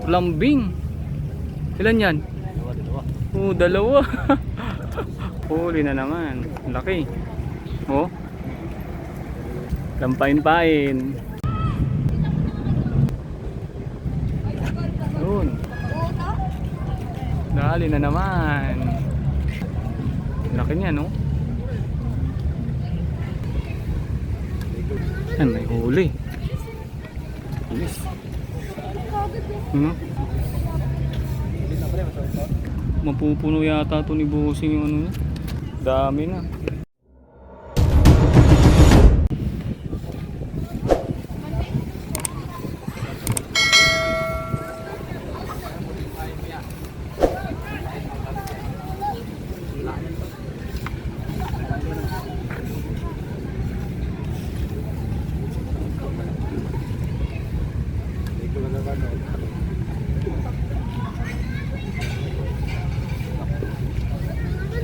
Lambing. Ilan yan? Dalawa. Dalawa. Huli na naman. Laki. Oh. Lampain-pain. Yun. Dali na naman. Laki niya, no? Yan, may huli. Yes. Mapupuno yata ito ni Bossing yung ano niya. Dami na.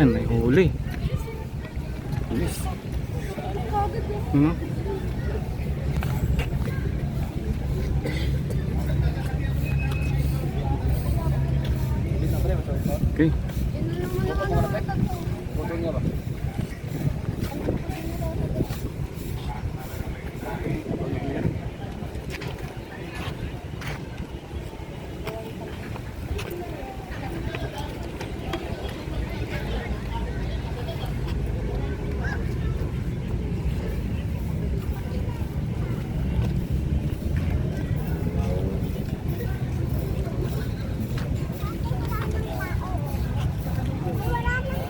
Yan, may huli. Yes. Okay.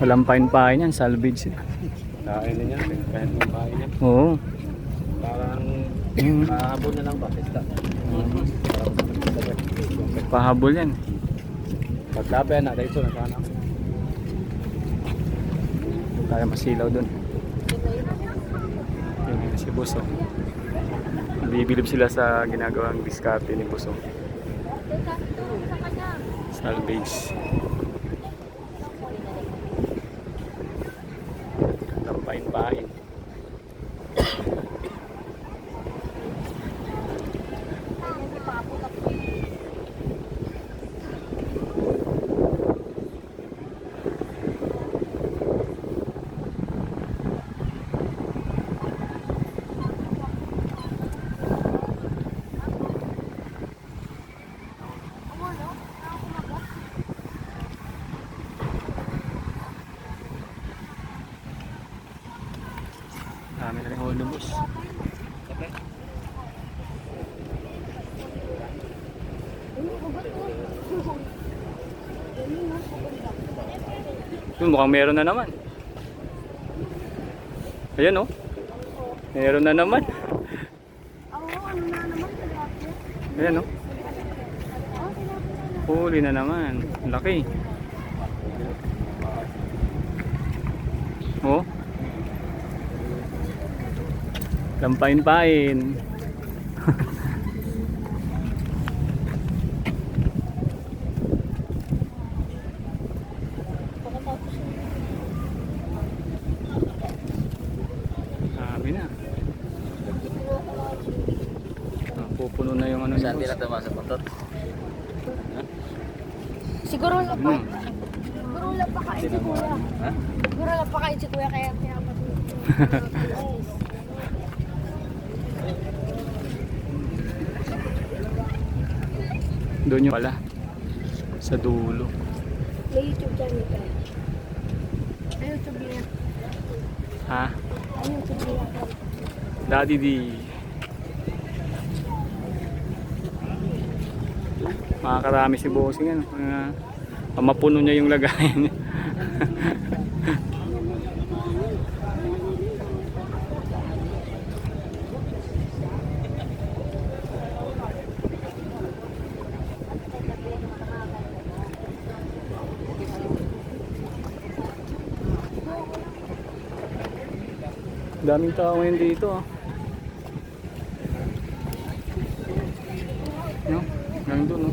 Walang pain-pain yan, salvage. Kain na niya, kahit ng pain niya. Oo. Parang pahabol na lang ba? Pista. Pahabol yan. Paglaban na, dahil ito na sana. Kaya masilaw dun. Yun si Buso. Bibilib sila sa ginagawang diskarte ni Buso. Salvage. Lampain-pain. Dami na rin ulo, boss. Yun, mukhang meron na naman. Ayan, oh. Meron na naman. Ayan, oh. Huli na naman. Laki. Oh. Lampain-pain. Dami na. Pupuno na yung ano Saan ni tila boss. tama sa puntot? Siguro lang pa. Siguro lang pa kain si kuya. Ha? Siguro lang pa kain si kuya kaya Doon yung pala. Sa dulo. may YouTube channel ka. May YouTube niya. Ha? May YouTube niya. Daddy D. Makakarami si Bossing yan. Mapuno niya yung lagayan niya. Daming tao ngayon dito, ah. No? Nandun, no?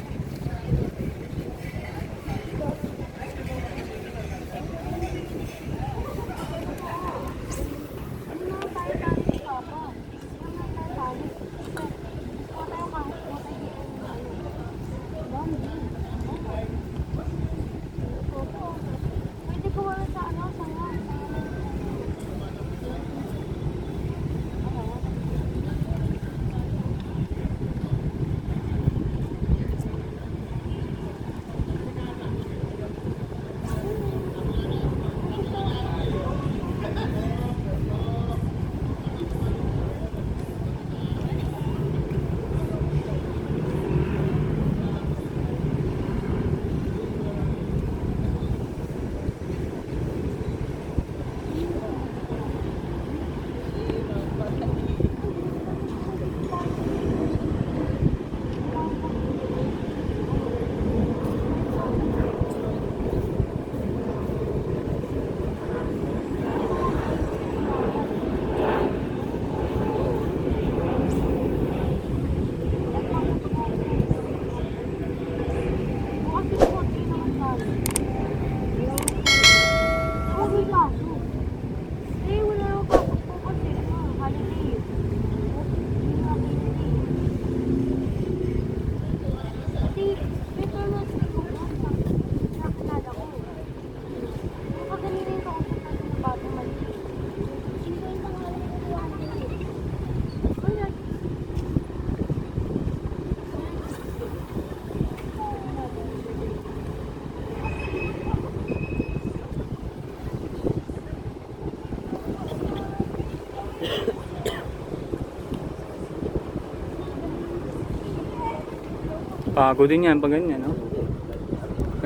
Pagod din yan pag ganyan, no?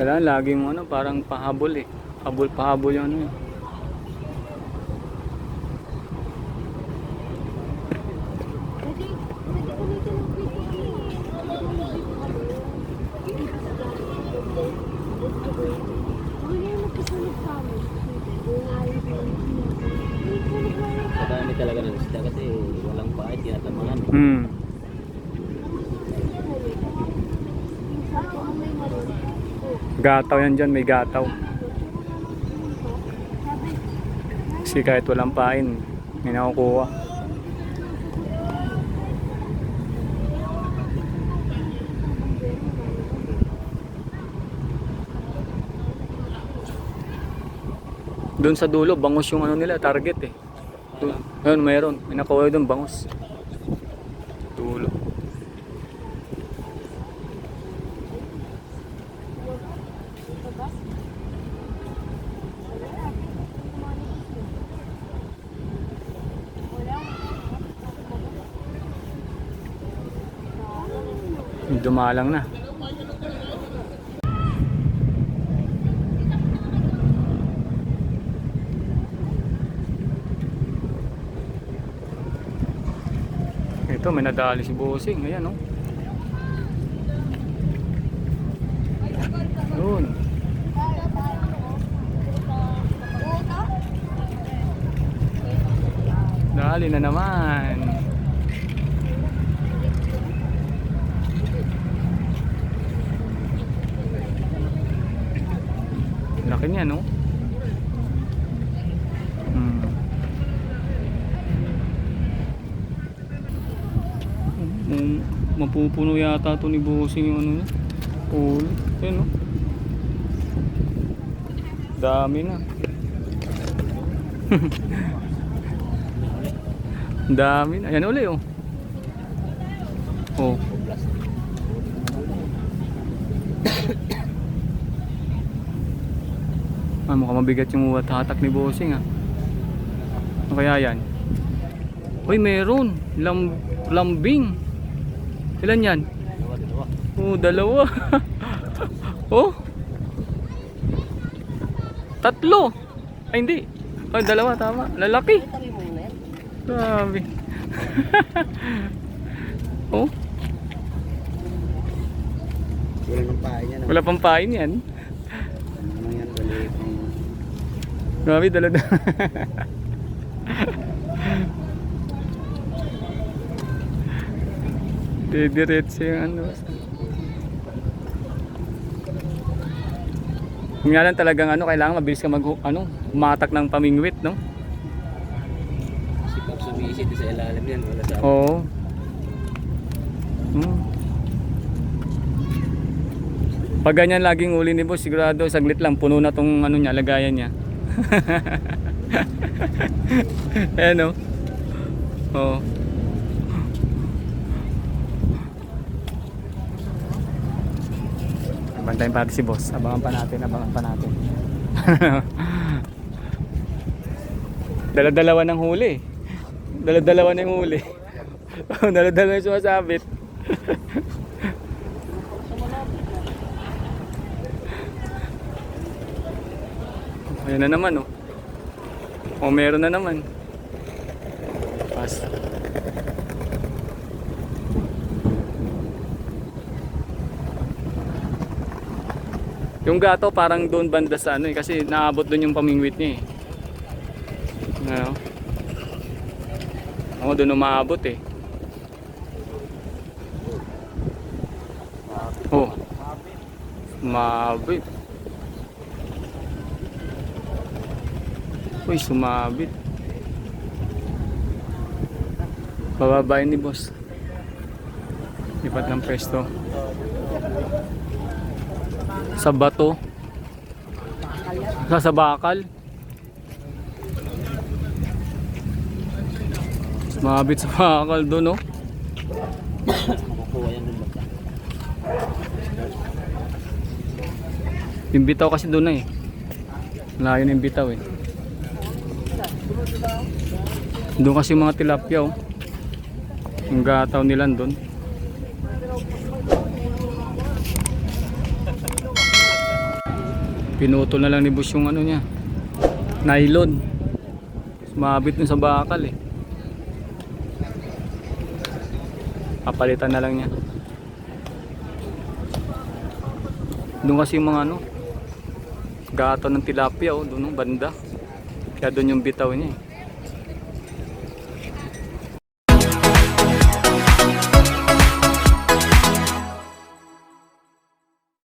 Kailangan lagi mo ano, parang pahabol eh. Pahabol yung ano eh. Pwede gamitin ng Kadami talaga ng isda kasi walang pahit, tinatamangan. Gataw yan dyan, may gataw. Kasi kahit walang pain, may nakukuha. Doon sa dulo, bangus yung ano nila, target eh. Ayun, mayroon. May nakuha doon, bangus. Dulo. Dumalang na. Ito, may nadali si Bossing. Ayan, oh. Yun. Dali na naman. Laki niya, no? Mapupuno yata ito ni Bossing yung ano niya. Pulo. Ayan, no? Dami na. Dami na. Ayan ulit, oh. Oh. Mukhang mabigat yung hatak ni Bossing, ah. Ano kaya yan? Uy, meron. Lambing. Ilan yan? Dalawa. Oh, dalawa. Oh. Tatlo. Ay, hindi. Oh, dalawa, tama. Lalaki. Grabe. Oh. Wala nang pain yan. Wala pang pain yan. Ano yan? Balik. Grabe, dalawa. Diretso yung ano. Kung yan lang talagang ano, kailangan mabilis ka matak ng pamingwit, no? Kasi pag sumisid sa ilalim yan, wala sa Oo. Pag ganyan laging uli ni boss, sigurado saglit lang puno na tong ano niya, lagayan niya. Ayan, no? Oo. Bantayin pati si boss. Abangan pa natin. Dala-dalawa ng huli. Dala-dalawa na yung huli. Dala-dalawa yung sumasabit. Ayan na naman, oh. O, meron na naman. Pas. Yung gato parang doon banda sa ano eh, kasi naabot doon yung pamingwit niya eh. Ano? Ako doon umaabot eh. Oh. Sumabit. Uy, sumabit. Bababayin ni boss. Lipat ng pwesto. Sa bato. Sa bakal. Sumabit sa bakal doon, oh. makukuha yan doon basta. Yung bitaw kasi doon na eh. Layo na yung bitaw eh. Doon kasi mga tilapia, oh. Yung gataw nila doon. Pinutol na lang ni boss yung ano niya, nylon. Mabit dun sa bakal eh. Papalitan na lang niya. Doon kasi yung mga ano, gato ng tilapia oh, doon ng banda. Kaya doon yung bitaw niya eh.